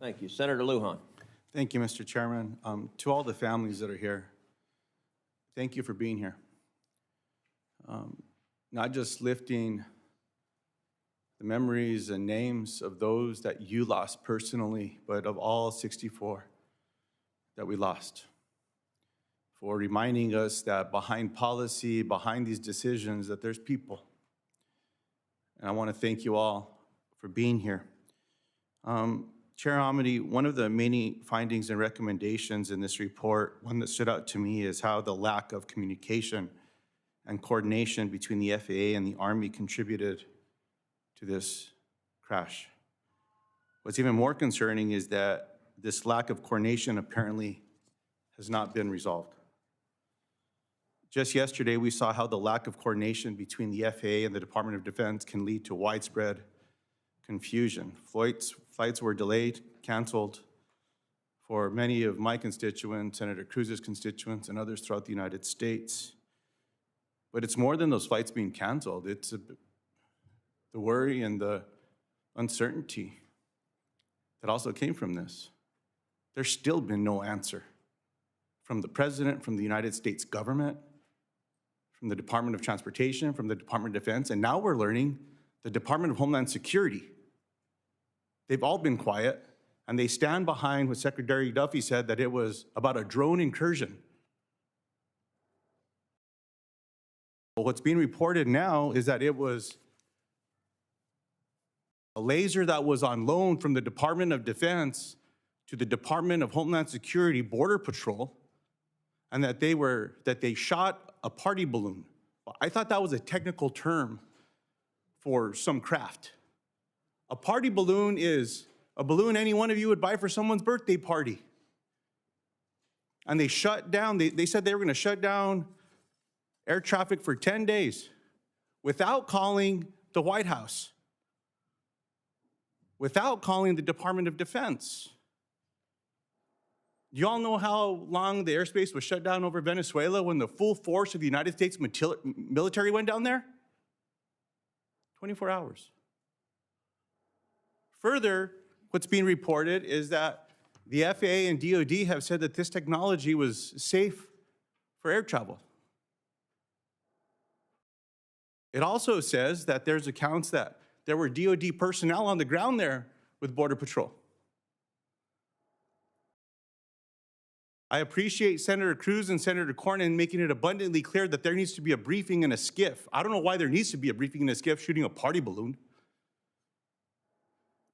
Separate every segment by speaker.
Speaker 1: Thank you. Senator Luján.
Speaker 2: Thank you, Mr. Chairman. To all the families that are here, thank you for being here. Not just lifting the memories and names of those that you lost personally, but of all 64 that we lost. For reminding us that behind policy, behind these decisions, that there's people. And I want to thank you all for being here. Chair Homendy, one of the many findings and recommendations in this report, one that stood out to me, is how the lack of communication and coordination between the FAA and the Army contributed to this crash. What's even more concerning is that this lack of coordination apparently has not been resolved. Just yesterday, we saw how the lack of coordination between the FAA and the Department of Defense can lead to widespread confusion. Flights were delayed, canceled for many of my constituents, Senator Cruz's constituents, and others throughout the United States. But it's more than those flights being canceled. It's the worry and the uncertainty that also came from this. There's still been no answer from the President, from the United States government, from the Department of Transportation, from the Department of Defense, and now we're learning the Department of Homeland Security. They've all been quiet, and they stand behind what Secretary Duffy said, that it was about a drone incursion. Well, what's being reported now is that it was a laser that was on loan from the Department of Defense to the Department of Homeland Security Border Patrol, and that they shot a party balloon. I thought that was a technical term for some craft. A party balloon is a balloon any one of you would buy for someone's birthday party. And they shut down, they said they were going to shut down air traffic for 10 days without calling the White House, without calling the Department of Defense. Do you all know how long the airspace was shut down over Venezuela when the full force of the United States military went down there? 24 hours. Further, what's being reported is that the FAA and DoD have said that this technology was safe for air travel. It also says that there's accounts that there were DoD personnel on the ground there with Border Patrol. I appreciate Senator Cruz and Senator Cornyn making it abundantly clear that there needs to be a briefing in a skiff. I don't know why there needs to be a briefing in a skiff shooting a party balloon.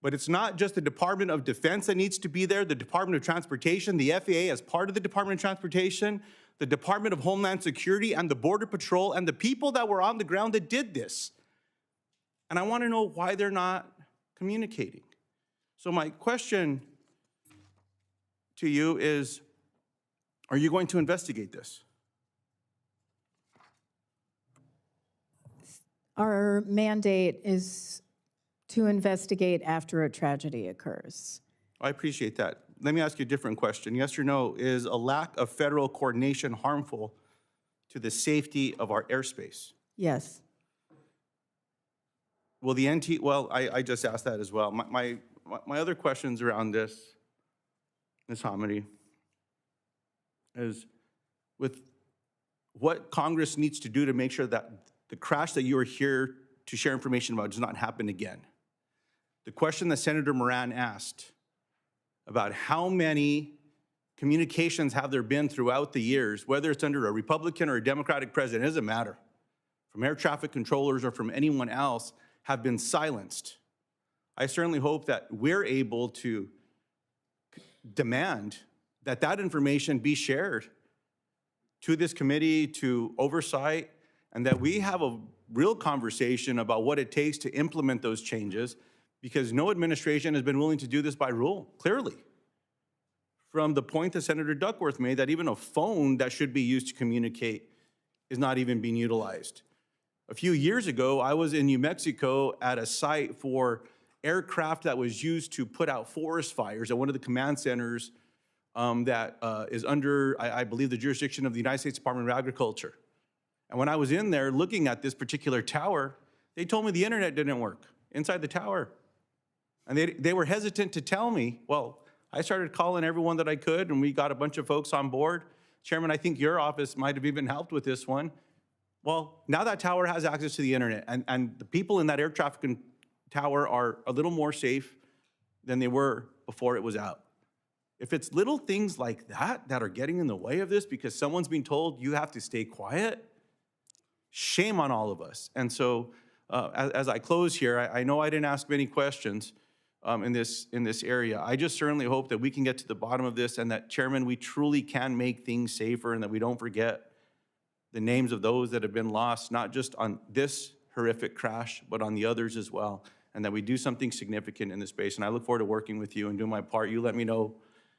Speaker 2: But it's not just the Department of Defense that needs to be there, the Department of Transportation, the FAA as part of the Department of Transportation, the Department of Homeland Security, and the Border Patrol, and the people that were on the ground that did this. And I want to know why they're not communicating. So my question to you is, are you going to investigate this?
Speaker 3: Our mandate is to investigate after a tragedy occurs.
Speaker 2: I appreciate that. Let me ask you a different question. Yes or no, is a lack of federal coordination harmful to the safety of our airspace?
Speaker 3: Yes.
Speaker 2: Will the I just asked that as well. My other questions around this, Ms. Homendy, is with what Congress needs to do to make sure that the crash that you are here to share information about does not happen again. The question that Senator Moran asked about how many communications have there been throughout the years, whether it's under a Republican or a Democratic president, it doesn't matter, from air traffic controllers or from anyone else, have been silenced. I certainly hope that we're able to demand that that information be shared to this committee, to oversight, and that we have a real conversation about what it takes to implement those changes, because no administration has been willing to do this by rule, clearly. From the point that Senator Duckworth made, that even a phone that should be used to communicate is not even being utilized. A few years ago, I was in New Mexico at a site for aircraft that was used to put out forest fires at one of the command centers that is under, I believe, the jurisdiction of the United States Department of Agriculture. And when I was in there looking at this particular tower, they told me the internet didn't work inside the tower. And they were hesitant to tell me. Well, I started calling everyone that I could, and we got a bunch of folks on board. Chairman, I think your office might have even helped with this one. Well, now that tower has access to the internet, and the people in that air traffic tower are a little more safe than they were before it was out. If it's little things like that that are getting in the way of this because someone's being told you have to stay quiet, shame on all of us. And so as I close here, I know I didn't ask many questions in this area. I just certainly hope that we can get to the bottom of this and that, Chairman, we truly can make things safer and that we don't forget the names of those that have been lost, not just on this horrific crash, but on the others as well, and that we do something significant in this space. And I look forward to working with you and doing my part. You let me know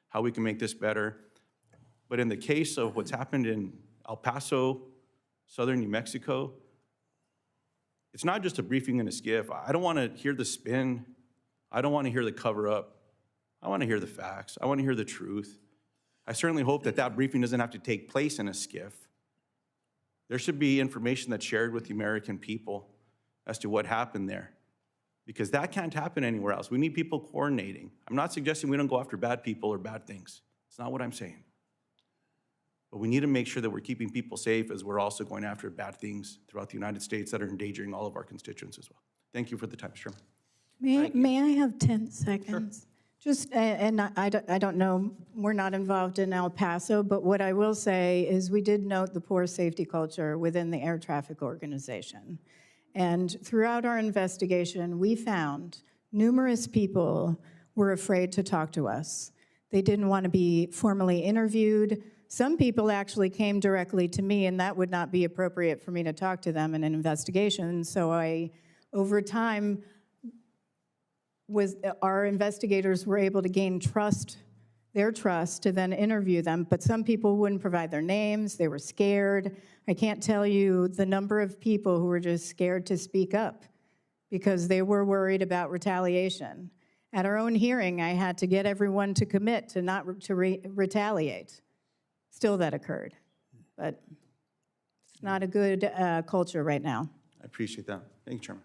Speaker 2: how we can make this better. But in the case of what's happened in El Paso, southern New Mexico, it's not just a briefing and a skiff. I don't want to hear the spin. I don't want to hear the cover up. I want to hear the facts. I want to hear the truth. I certainly hope that that briefing doesn't have to take place in a skiff. There should be information that's shared with the American people as to what happened there, because that can't happen anywhere else. We need people coordinating. I'm not suggesting we don't go after bad people or bad things. It's not what I'm saying. But we need to make sure that we're keeping people safe as we're also going after bad things throughout the United States that are endangering all of our constituents as well. Thank you for the time, Mr. Chairman.
Speaker 3: May I have 10 seconds? Sure. Just, and I don't know, we're not involved in El Paso, but what I will say is we did note the poor safety culture within the air traffic organization. And throughout our investigation, we found numerous people were afraid to talk to us. They didn't want to be formally interviewed. Some people actually came directly to me, and that would not be appropriate for me to talk to them in an investigation. So over time, our investigators were able to gain their trust to then interview them, but some people wouldn't provide their names. They were scared. I can't tell you the number of people who were just scared to speak up because they were worried about retaliation. At our own hearing, I had to get everyone to commit to not retaliate. Still, that occurred, but it's not a good culture right now.
Speaker 2: I appreciate that. Thank you, Chairman.